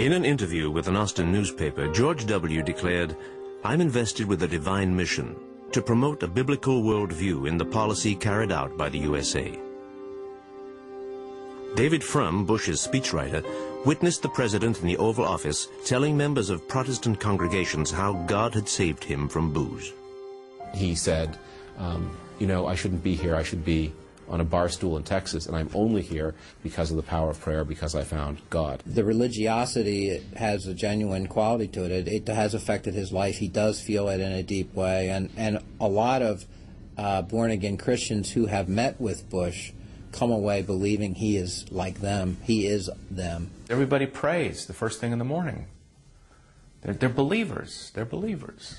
In an interview with an Austin newspaper, George W. declared, "I'm invested with a divine mission to promote a biblical worldview in the policy carried out by the USA." David Frum, Bush's speechwriter, witnessed the president in the Oval Office telling members of Protestant congregations how God had saved him from booze. He said, you know, I shouldn't be here. I should be on a bar stool in Texas, and I'm only here because of the power of prayer, because I found God. The religiosity has a genuine quality to it. It has affected his life. He does feel it in a deep way. And a lot of born-again Christians who have met with Bush come away believing he is like them. He is them. Everybody prays the first thing in the morning. They're believers. They're believers.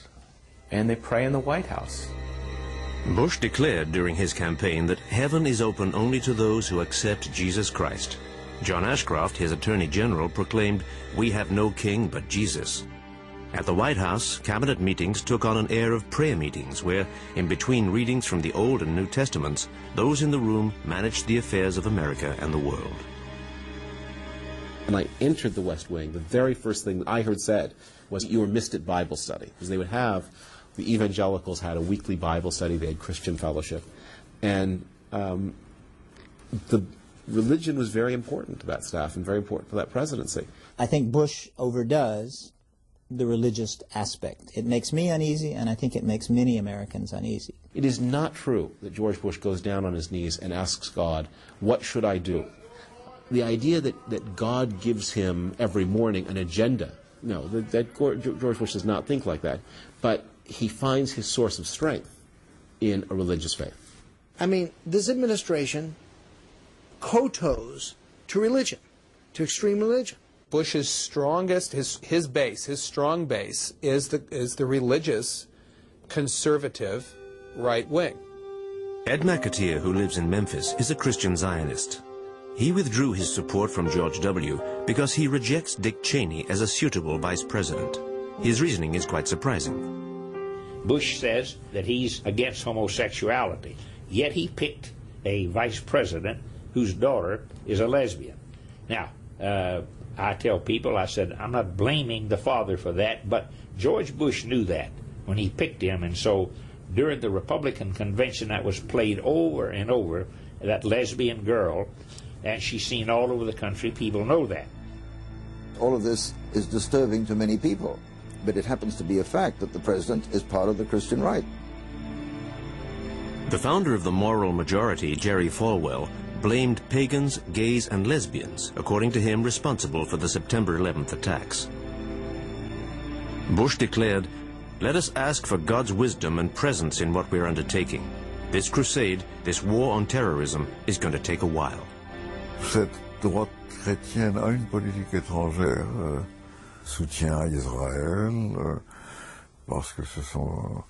And they pray in the White House. Bush declared during his campaign that heaven is open only to those who accept Jesus Christ. John Ashcroft, his Attorney General, proclaimed, "We have no king but Jesus." At the White House, cabinet meetings took on an air of prayer meetings where, in between readings from the Old and New Testaments, those in the room managed the affairs of America and the world. When I entered the West Wing, the very first thing that I heard said was, "You were missed at Bible study," because they would have, the evangelicals had a weekly Bible study, they had Christian fellowship, and the religion was very important to that staff and very important to that presidency. I think Bush overdoes the religious aspect. It makes me uneasy, and I think it makes many Americans uneasy. It is not true that George Bush goes down on his knees and asks God, "What should I do?" The idea that God gives him every morning an agenda, no, that George Bush does not think like that, but he finds his source of strength in a religious faith. I mean, this administration kowtows to religion, to extreme religion. Bush's strongest, his base, his strong base, is the religious, conservative right wing. Ed McAteer, who lives in Memphis, is a Christian Zionist. He withdrew his support from George W. because he rejects Dick Cheney as a suitable vice president. His reasoning is quite surprising. Bush says that he's against homosexuality, yet he picked a vice president whose daughter is a lesbian. Now, I tell people, I said, I'm not blaming the father for that, but George Bush knew that when he picked him, and so during the Republican convention that was played over and over, that lesbian girl, and she's seen all over the country, people know that. All of this is disturbing to many people, but it happens to be a fact that the president is part of the Christian right. The founder of the Moral Majority, Jerry Falwell, blamed pagans, gays, and lesbians, according to him, responsible for the September 11th attacks. Bush declared, "Let us ask for God's wisdom and presence in what we're undertaking. This crusade, this war on terrorism, is going to take a while." Cette droite chrétienne a une politique étrangère, soutien à Israël, parce que ce sont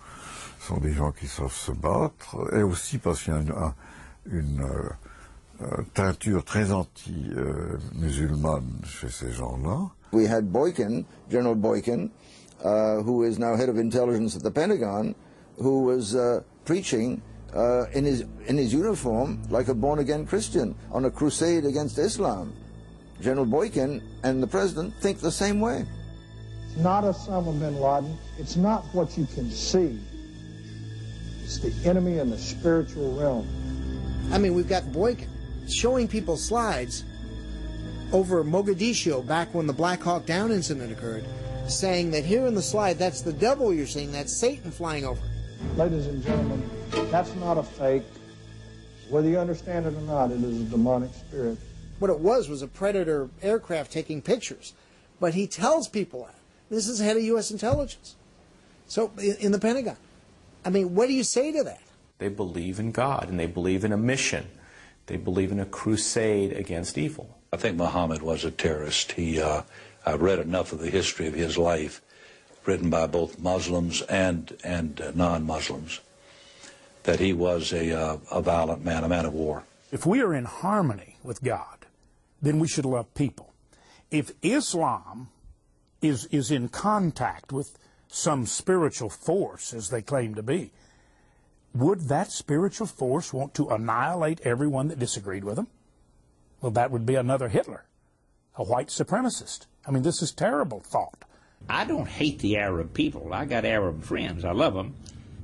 des gens qui savent se battre, et aussi parce qu'il y a une teinture très anti-musulmane chez ces gens-là. We had Boykin, General Boykin, who is now head of intelligence at the Pentagon, who was preaching in his uniform like a born-again Christian on a crusade against Islam. General Boykin and the president think the same way. It's not Osama bin Laden. It's not what you can see. It's the enemy in the spiritual realm. I mean, we've got Boykin showing people slides over Mogadishu back when the Black Hawk Down incident occurred, saying that here in the slide, that's the devil you're seeing, that's Satan flying over. Ladies and gentlemen, that's not a fake. Whether you understand it or not, it is a demonic spirit. What it was a Predator aircraft taking pictures. But he tells people that. This is head of U.S. intelligence. So, in the Pentagon. I mean, what do you say to that? They believe in God, and they believe in a mission. They believe in a crusade against evil. I think Muhammad was a terrorist. I read enough of the history of his life, written by both Muslims and non-Muslims, that he was a violent man, a man of war. If we are in harmony with God, then we should love people. If Islam is in contact with some spiritual force, as they claim to be, would that spiritual force want to annihilate everyone that disagreed with them? Well, that would be another Hitler. a white supremacist. I mean, this is terrible thought. I don't hate the Arab people. I got Arab friends. I love them.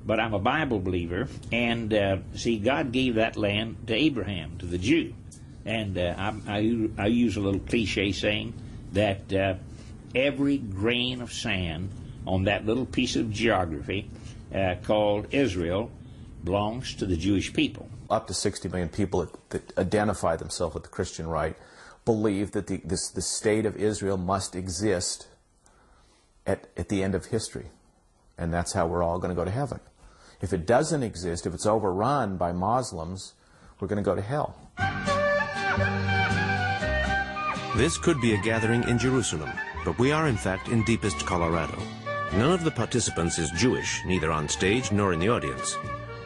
But I'm a Bible believer. And, see, God gave that land to Abraham, to the Jew. And I use a little cliche saying that every grain of sand on that little piece of geography called Israel belongs to the Jewish people. Up to 60 million people that identify themselves with the Christian right believe that the state of Israel must exist at the end of history. And that's how we're all going to go to heaven. If it doesn't exist, if it's overrun by Muslims, we're going to go to hell. This could be a gathering in Jerusalem, but we are in fact in deepest Colorado. None of the participants is Jewish, neither on stage nor in the audience.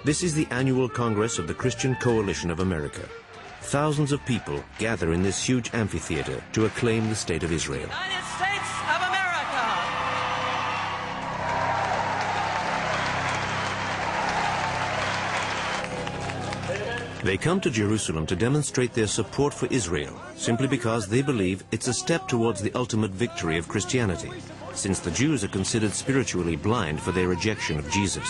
This is the annual Congress of the Christian Coalition of America. Thousands of people gather in this huge amphitheater to acclaim the State of Israel. United States of America! They come to Jerusalem to demonstrate their support for Israel, simply because they believe it's a step towards the ultimate victory of Christianity, since the Jews are considered spiritually blind for their rejection of Jesus.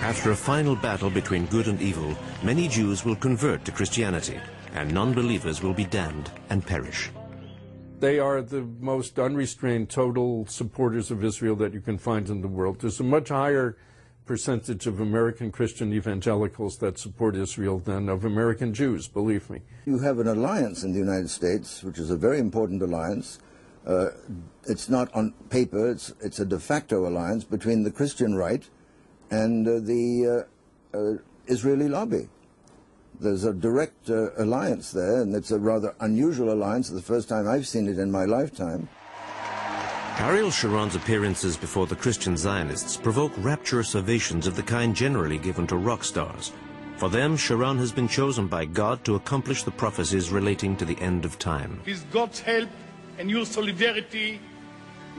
After a final battle between good and evil, many Jews will convert to Christianity, and non-believers will be damned and perish. They are the most unrestrained, total supporters of Israel that you can find in the world. There's a much higher percentage of American Christian evangelicals that support Israel than of American Jews, believe me. You have an alliance in the United States, which is a very important alliance. It's not on paper, it's a de facto alliance between the Christian right and the Israeli lobby. There's a direct alliance there, and it's a rather unusual alliance. It's the first time I've seen it in my lifetime. Ariel Sharon's appearances before the Christian Zionists provoke rapturous ovations of the kind generally given to rock stars. For them, Sharon has been chosen by God to accomplish the prophecies relating to the end of time. With God's help and your solidarity,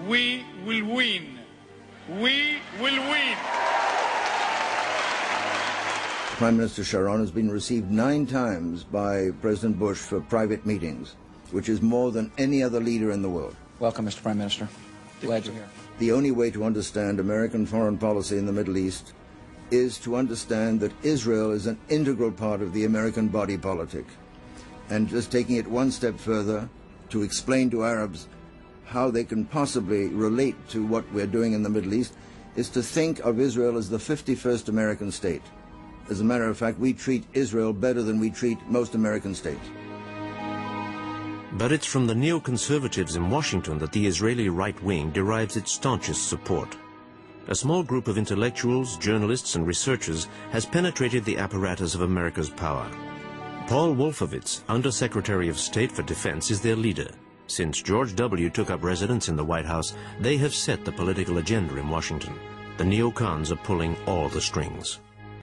we will win. We will win. Prime Minister Sharon has been received 9 times by President Bush for private meetings, which is more than any other leader in the world. Welcome, Mr. Prime Minister. Glad you're here. The only way to understand American foreign policy in the Middle East is to understand that Israel is an integral part of the American body politic. And just taking it one step further, to explain to Arabs how they can possibly relate to what we're doing in the Middle East, is to think of Israel as the 51st American state. As a matter of fact, we treat Israel better than we treat most American states. But it's from the neoconservatives in Washington that the Israeli right wing derives its staunchest support. A small group of intellectuals, journalists, and researchers has penetrated the apparatus of America's power. Paul Wolfowitz, Under-Secretary of State for Defense, is their leader. Since George W. took up residence in the White House, they have set the political agenda in Washington. The neocons are pulling all the strings.